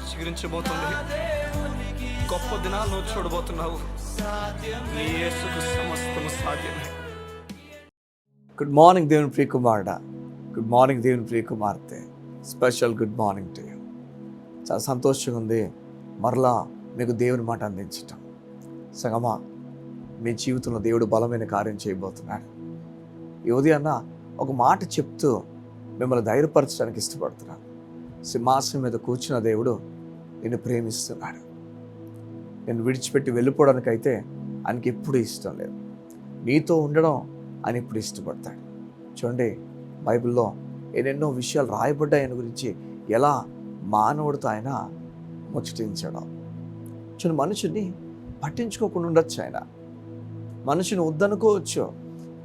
చిగురించబోతుంది. గొప్ప దినాలు నువ్వు చూడబోతున్నావు. నీ యేసుకు సమస్తము సాధ్యమే. గుడ్ మార్నింగ్ దేవుని ప్రియ కుమారుడా, గుడ్ మార్నింగ్ దేవుని ప్రియ కుమార్తె. Special good morning to you. చాలా సంతోషంగా ఉంది మరలా మీకు దేవుని మాట అందించటం. సగమా మీ జీవితంలో దేవుడు బలమైన కార్యం చేయబోతున్నాడు. ఈ ఉదయాన్న ఒక మాట చెప్తూ మిమ్మల్ని ధైర్యపరచడానికి ఇష్టపడుతున్నాను. సింహాసనం మీద కూర్చున్న దేవుడు నిన్ను ప్రేమిస్తున్నాడు. నేను విడిచిపెట్టి వెళ్ళిపోవడానికైతే ఆయనకి ఎప్పుడూ ఇష్టం లేదు. నీతో ఉండడం ఆయన ఇప్పుడు ఇష్టపడతాడు. చూడండి, బైబిల్లో ఎన్నెన్నో విషయాలు రాయబడ్డాయి ఆయన గురించి, ఎలా మానవుడితో ఆయన ముచ్చటించడం. చూడండి, మనుషుని పట్టించుకోకుండా ఉండొచ్చు, ఆయన మనుషుని వద్దనుకోవచ్చు,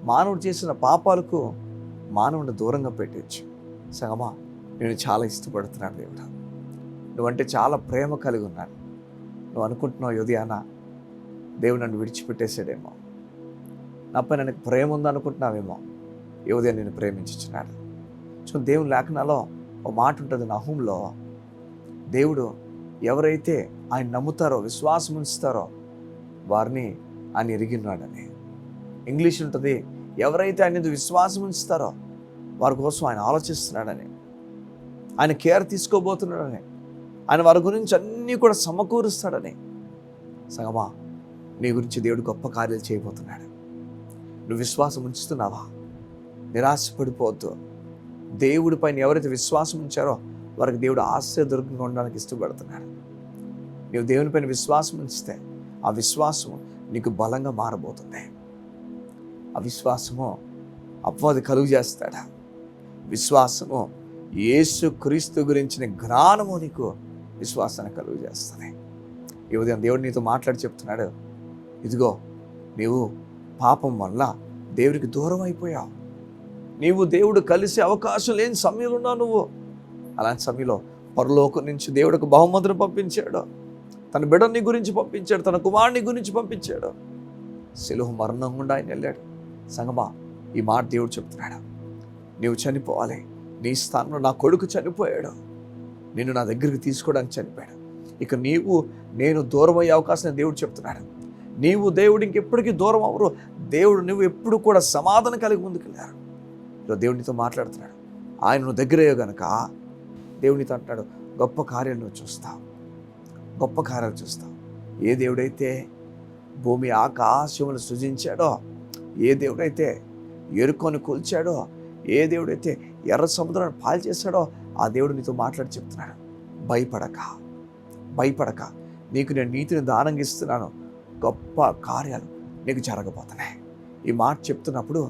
మానవుడు చేసిన పాపాలకు మానవుడిని దూరంగా పెట్టవచ్చు. సగమా నేను చాలా ఇష్టపడుతున్నాను దేవుడు, నువ్వంటే చాలా ప్రేమ కలిగి ఉన్నాను. నువ్వు అనుకుంటున్నావు ఉదయాన దేవుడు నన్ను విడిచిపెట్టేసాడేమో, నాపై నాకు ప్రేమ ఉందనుకుంటున్నావేమో. ఈ ఉదయం నేను ప్రేమించుచున్నాడు. సో దేవుని లేఖనాలో ఒక మాట ఉంటుంది, నహూములో, దేవుడు ఎవరైతే ఆయన నమ్ముతారో, విశ్వాసం ఉంచుతారో వారిని ఆయన ఎరిగినాడని. ఇంగ్లీష్ ఉంటుంది, ఎవరైతే ఆయన విశ్వాసం ఉంచుతారో వారి కోసం ఆయన ఆలోచిస్తున్నాడని, ఆయన కేర్ తీసుకోబోతున్నాడని, ఆయన వారి గురించి అన్నీ కూడా సమకూరుస్తాడని. సగమా నీ గురించి దేవుడు గొప్ప కార్యాలు చేయబోతున్నాడు. నువ్వు విశ్వాసం ఉంచుతున్నావా? నిరాశపడిపోవద్దు. దేవుడి పైన ఎవరైతే విశ్వాసం ఉంచారో వారికి దేవుడు ఆశ్చర్యదుర్గంగా ఉండడానికి ఇష్టపడుతున్నాడు. నీవు దేవుని పైన విశ్వాసం ఉంచితే ఆ విశ్వాసము నీకు బలంగా మారబోతుంది. ఆ విశ్వాసము అపవాది కలుగు చేస్తాడా? విశ్వాసము యేసు క్రీస్తు గురించిన జ్ఞానము నీకు విశ్వాసాన్ని కలుగు చేస్తుంది. ఈ ఉదయం దేవుడు నీతో మాట్లాడి చెప్తున్నాడు, ఇదిగో నీవు పాపం వల్ల దేవుడికి దూరం అయిపోయావు. నీవు దేవుడు కలిసే అవకాశం లేని సమయంలో ఉన్నావు నువ్వు. అలాంటి సమయంలో పరలోకం నుంచి దేవుడికి బహుమతులు పంపించాడు. తన బిడ్డని గురించి పంపించాడు, తన కుమారుని గురించి పంపించాడు. శిలువ మరణం గుండా ఆయన వెళ్ళాడు. సంగమా ఈ మాట దేవుడు చెప్తున్నాడు, నీవు చనిపోవాలి. నీ స్థానంలో నా కొడుకు చనిపోయాడు, నిన్ను నా దగ్గరికి తీసుకోవడానికి చనిపోయాడు. ఇక నేను దూరం అయ్యే అవకాశం దేవుడు చెప్తున్నాడు. నీవు దేవుడు ఇంకెప్పటికీ దూరం అవ్వరు. దేవుడు నువ్వు ఎప్పుడు కూడా సమాధానం కలిగి ముందుకెళ్ళారు. ఈరోజు దేవుడితో మాట్లాడుతున్నాడు. ఆయన నువ్వు దగ్గరయ్యో గనక దేవునితో అంటున్నాడు, గొప్ప కార్యాలు నువ్వు చూస్తావు, గొప్ప కార్యాలు చూస్తావు. ఏ దేవుడైతే భూమి ఆకాశములు సృజించాడో, ఏ దేవుడైతే ఎరుకొని కూల్చాడో, ఏ దేవుడైతే ఎర్ర సముద్రాన్ని పాలు చేశాడో ఆ దేవుడు నీతో మాట్లాడి చెప్తున్నాడు, భయపడక నీకు నేను నీతిని దానంగా ఇస్తున్నాను, గొప్ప కార్యాలు నీకు జరగబోతున్నాయి. ఈ మాట చెప్తున్నప్పుడు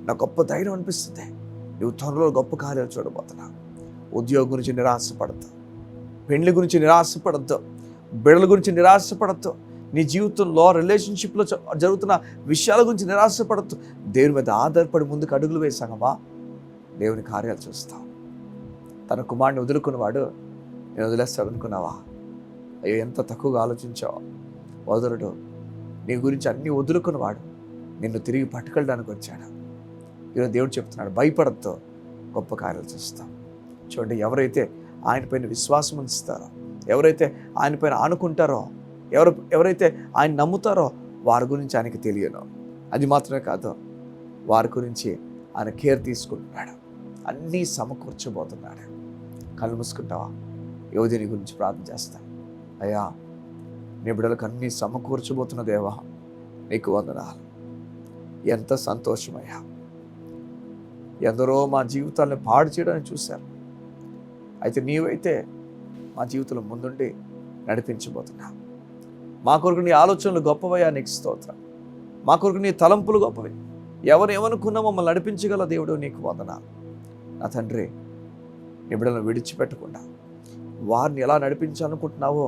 నాకు గొప్ప ధైర్యం అనిపిస్తుంది. నువ్వు త్వరలో గొప్ప కార్యాలు చూడబోతున్నావు. ఉద్యోగం గురించి నిరాశపడద్దు, పెళ్లి గురించి నిరాశపడద్దు, బిడ్డల గురించి నిరాశపడద్దు, నీ జీవితంలో రిలేషన్షిప్లో జరుగుతున్న విషయాల గురించి నిరాశపడద్దు. దేవుని మీద ఆధారపడి ముందుకు అడుగులు వేసాగమా దేవుని కార్యాలు చూస్తావు. తన కుమారుని వదులుకున్నవాడు నేను వదిలేస్తాడు అనుకున్నావా? అయ్యో, ఎంత తక్కువగా ఆలోచించావు. వదలడు. నీ గురించి అన్నీ వదులుకున్నవాడు నిన్ను తిరిగి పట్టుకెళ్ళడానికి వచ్చాడు. ఈరోజు దేవుడు చెప్తున్నాడు, భయపడద్దు, గొప్ప కార్యాలు చూస్తాం. చూడండి, ఎవరైతే ఆయన పైన విశ్వాసం ఉంచుతారో, ఎవరైతే ఆయన పైన ఆనుకుంటారో, ఎవరైతే ఆయన నమ్ముతారో వారి గురించి ఆయనకి తెలియను. అది మాత్రమే కాదు, వారి గురించి ఆయన కేర్ తీసుకుంటున్నాడు, అన్నీ సమకూర్చబోతున్నాడు. కళ్ళు మూసుకుంటావా? యోధుని గురించి ప్రార్థన చేస్తాను. అయ్యా, నీ బిడ్డలకు అన్నీ సమకూర్చబోతున్న దేవా, నీకు వందనాలు. ఎంత సంతోషమయ్యా. ఎందరో మా జీవితాలను పాడు చేయడానికి చూశారు, అయితే నీవైతే మా జీవితంలో ముందుండి నడిపించబోతున్నా. మా కొరకు నీ ఆలోచనలు గొప్పవయ్యా, నీకు స్తోత్రం. మా కొరకు నీ తలంపులు గొప్పవి. ఎవరు ఏమనుకున్నా మమ్మల్ని నడిపించగల దేవుడు, నీకు వందనాలు. నా తండ్రి, నీ బిడ్డలను విడిచిపెట్టకుండా వారిని ఎలా నడిపించాలనుకుంటున్నావో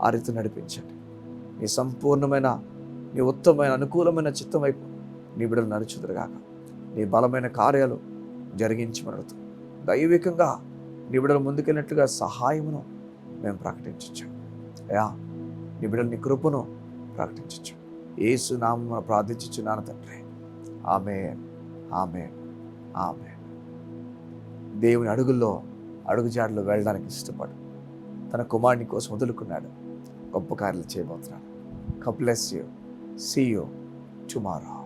ఆ రీతి నడిపించండి. నీ సంపూర్ణమైన, నీ ఉత్తమమైన, అనుకూలమైన చిత్తం వైపు నీ బిడ్డలు నడుచుదురుగాక. నీ బలమైన కార్యాలు జరిగించమడుతూ దైవికంగా నీ బిడ్డలు ముందుకెళ్ళినట్లుగా సహాయమును మేము ప్రకటించచ్చు. అయ్యా, నీ బిడ్డలు నీ కృపను ప్రకటించచ్చు. యేసు నామమున ప్రార్థించుచున్నాను తండ్రి. ఆమేన్, ఆమేన్, ఆమేన్. దేవుని అడుగుల్లో, అడుగుజాడలో వెళ్ళడానికి ఇష్టపడు. తన కుమారుని కోసం వదులుకున్నాడు. గొప్ప కార్యాలు చేయబోతున్నాడు. God bless you. See you tomorrow.